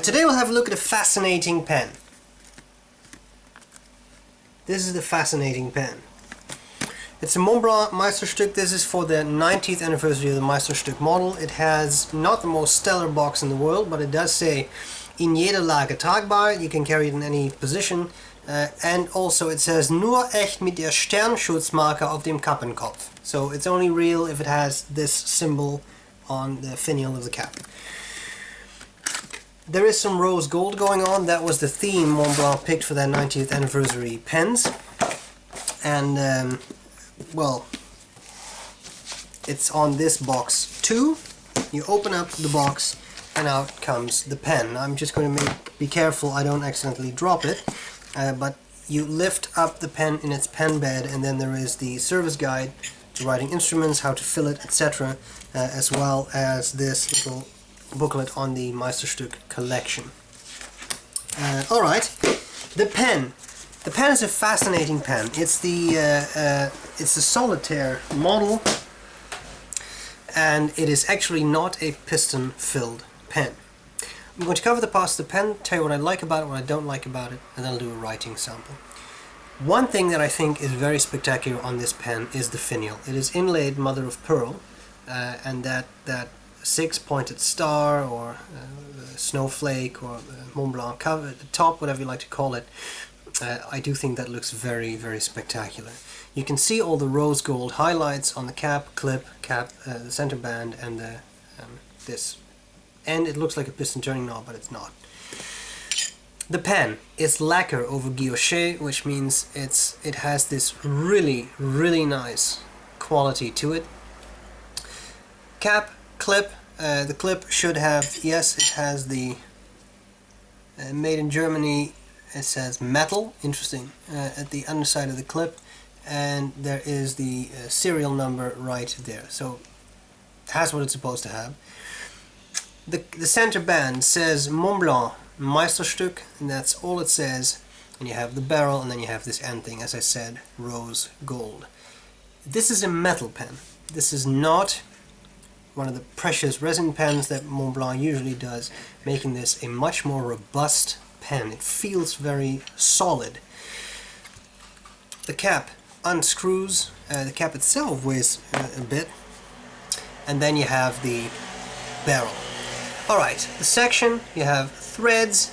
Today we'll have a look at a fascinating pen. This is the fascinating pen. It's a Montblanc Meisterstück. This is for the 90th anniversary of the Meisterstück model. It has not the most stellar box in the world, but it does say in jeder Lage tragbar. You can carry it in any position. And also it says nur echt mit der Sternschutzmarke auf dem Kappenkopf. So it's only real if it has this symbol on the finial of the cap. There is some rose gold going on. That was the theme Montblanc picked for their 90th anniversary pens. And, well, it's on this box too. You open up the box and out comes the pen. I'm just going to be careful I don't accidentally drop it. But you lift up the pen in its pen bed, and then there is the service guide to writing instruments, how to fill it, etc. As well as this little booklet on the Meisterstück collection. Alright, the pen. The pen is a fascinating pen. It's the Solitaire model, and it is actually not a piston-filled pen. I'm going to cover the parts of the pen, tell you what I like about it, what I don't like about it, and then I'll do a writing sample. One thing that I think is very spectacular on this pen is the finial. It is inlaid mother of pearl, and that six-pointed star or snowflake or Montblanc cover, top, whatever you like to call it, I do think that looks very, very spectacular. You can see all the rose gold highlights on the cap, clip, the center band, and this. And it looks like a piston turning knob, but it's not. The pen is lacquer over guilloche, which means it has this really, really nice quality to it. Cap, clip, the clip should have, yes, it has the made in Germany, it says metal, interesting, at the underside of the clip, and there is the serial number right there, so it has what it's supposed to have. The center band says Montblanc Meisterstück, and that's all it says, and you have the barrel, and then you have this end thing, as I said, rose gold. This is a metal pen. This is not one of the precious resin pens that Montblanc usually does, making this a much more robust pen. It feels very solid. The cap unscrews, the cap itself weighs a bit, and then you have the barrel. Alright, the section, you have threads,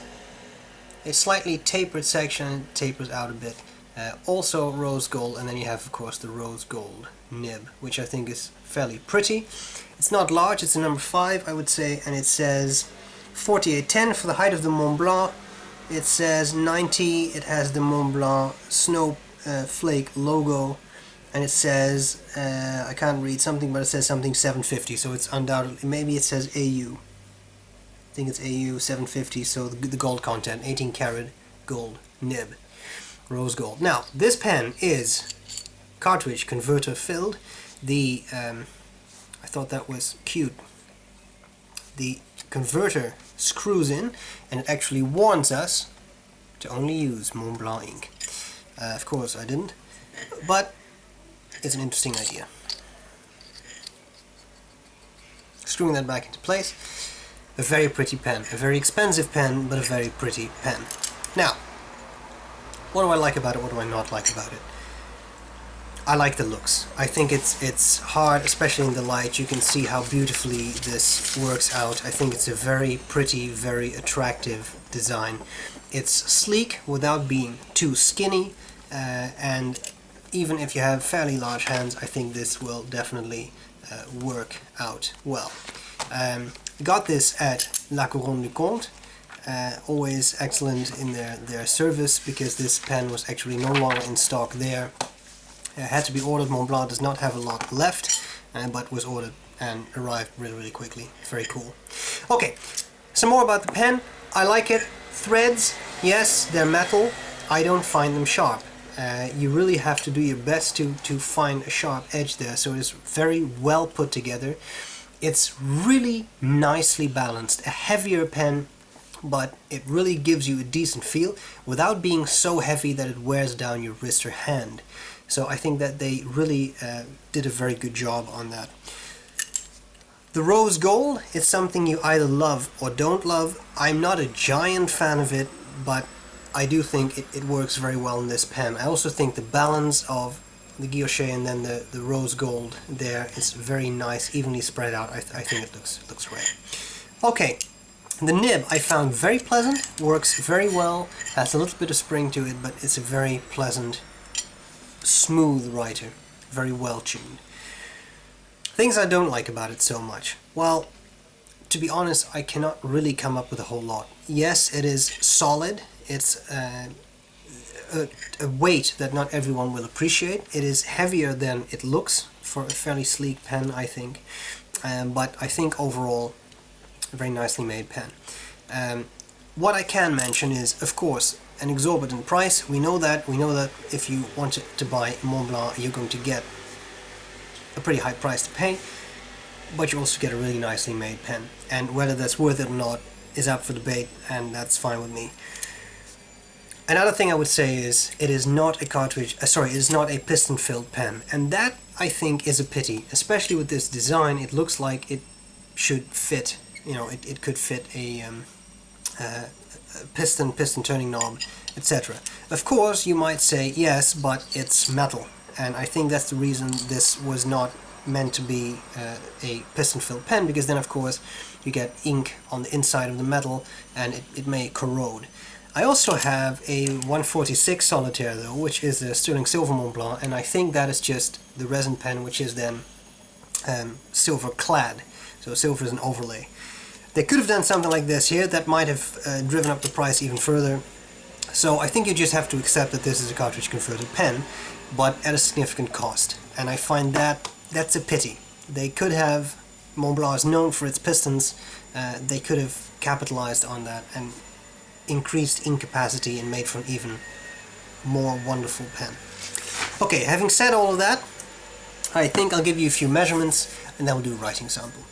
a slightly tapered section, it tapers out a bit, also rose gold, and then you have of course the rose gold nib, which I think is fairly pretty. It's not large, it's a number 5 I would say, and it says 4810 for the height of the Montblanc. It says 90, it has the Montblanc snowflake logo, and it says, I can't read something, but it says something 750, so it's undoubtedly, maybe it says AU. I think it's AU 750, so the gold content, 18 karat gold nib, rose gold. Now, this pen is cartridge converter filled. I thought that was cute. The converter screws in, and it actually warns us to only use Montblanc ink. Of course I didn't, but it's an interesting idea. Screwing that back into place. A very pretty pen. A very expensive pen, but a very pretty pen. Now, what do I like about it? What do I not like about it? I like the looks. I think it's hard, especially in the light. You can see how beautifully this works out. I think it's a very pretty, very attractive design. It's sleek without being too skinny, and even if you have fairly large hands, I think this will definitely work out well. Got this at La Couronne du Comte, always excellent in their service, because this pen was actually no longer in stock there. Had to be ordered. Montblanc does not have a lot left, but was ordered and arrived really, really quickly. Very cool. Okay, some more about the pen. I like it. Threads, yes, they're metal. I don't find them sharp. You really have to do your best to find a sharp edge there, so it is very well put together. It's really nicely balanced. A heavier pen, but it really gives you a decent feel without being so heavy that it wears down your wrist or hand. So I think that they really did a very good job on that. The rose gold is something you either love or don't love. I'm not a giant fan of it, but I do think it works very well in this pen. I also think the balance of the guilloche and then the rose gold there is very nice, evenly spread out. I think it looks great. Okay, the nib I found very pleasant, works very well, has a little bit of spring to it, but it's a very pleasant, smooth writer, very well tuned. Things I don't like about it so much. Well, to be honest, I cannot really come up with a whole lot. Yes, it is solid. It's a weight that not everyone will appreciate. It is heavier than it looks for a fairly sleek pen, I think. But I think overall, a very nicely made pen. What I can mention is, of course, an exorbitant price. We know that. We know that if you want to buy Montblanc, you're going to get a pretty high price to pay, but you also get a really nicely made pen, and whether that's worth it or not is up for debate, and that's fine with me. Another thing I would say is it is not a cartridge, it is not a piston filled pen, and that I think is a pity, especially with this design. It looks like it should fit, you know, it could fit a piston turning knob, etc. Of course you might say yes, but it's metal. And I think that's the reason this was not meant to be a piston-filled pen, because then of course you get ink on the inside of the metal and it may corrode. I also have a 146 Solitaire though, which is a sterling silver Montblanc, and I think that is just the resin pen, which is then silver clad, so silver is an overlay. They could have done something like this here that might have driven up the price even further. So I think you just have to accept that this is a cartridge converted pen, but at a significant cost, and I find that's a pity. They could have, Montblanc is known for its pistons, they could have capitalized on that and increased ink capacity and made for an even more wonderful pen. Okay, having said all of that, I think I'll give you a few measurements and then we'll do a writing sample.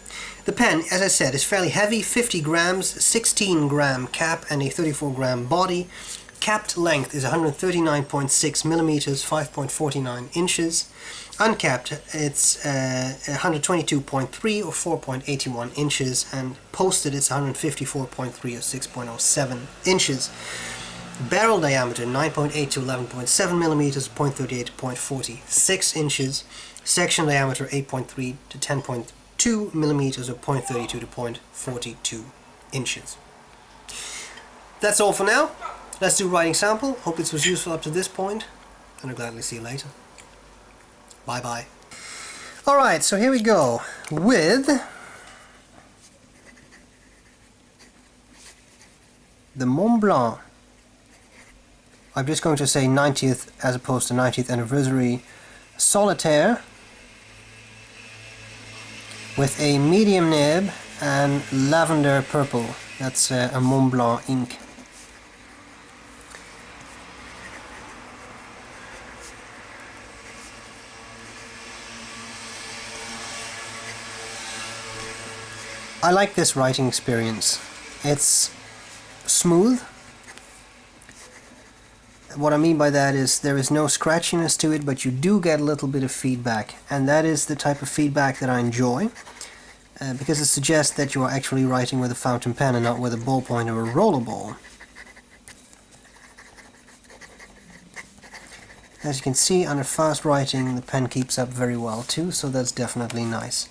The pen, as I said, is fairly heavy, 50 grams, 16 gram cap and a 34 gram body. Capped length is 139.6 millimeters, 5.49 inches. Uncapped, it's 122.3 or 4.81 inches, and posted it's 154.3 or 6.07 inches. Barrel diameter 9.8 to 11.7 millimeters, 0.38 to 0.46 inches. Section diameter 8.3 to 10.2 millimeters, or 0.32 to 0.42 inches. That's all for now. Let's do writing sample. Hope this was useful up to this point, and I'll gladly see you later. Bye bye. Alright, so here we go with the Montblanc. I'm just going to say 90th as opposed to 90th Anniversary Solitaire with a medium nib and lavender purple. That's a Montblanc ink. I like this writing experience. It's smooth. What I mean by that is there is no scratchiness to it, but you do get a little bit of feedback, and that is the type of feedback that I enjoy, because it suggests that you are actually writing with a fountain pen and not with a ballpoint or a rollerball. As you can see, under fast writing the pen keeps up very well too, so that's definitely nice.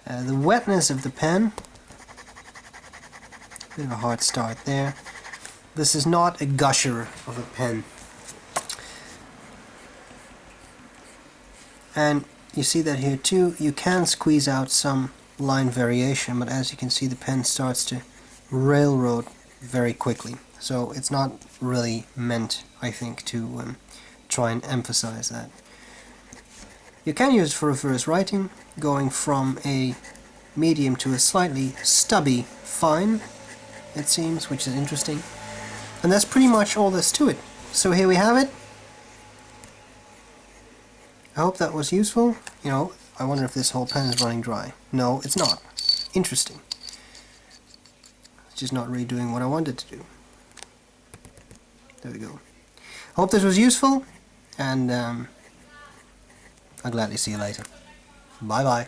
The wetness of the pen, bit of a hard start there. This is not a gusher of a pen. And you see that here too, you can squeeze out some line variation, but as you can see the pen starts to railroad very quickly. So it's not really meant, I think, to try and emphasize that. You can use it for reverse writing, going from a medium to a slightly stubby fine, it seems, which is interesting. And that's pretty much all there's to it. So here we have it. I hope that was useful. You know, I wonder if this whole pen is running dry. No, it's not. Interesting. It's just not really doing what I wanted to do. There we go. I hope this was useful, and I'll gladly see you later. Bye bye.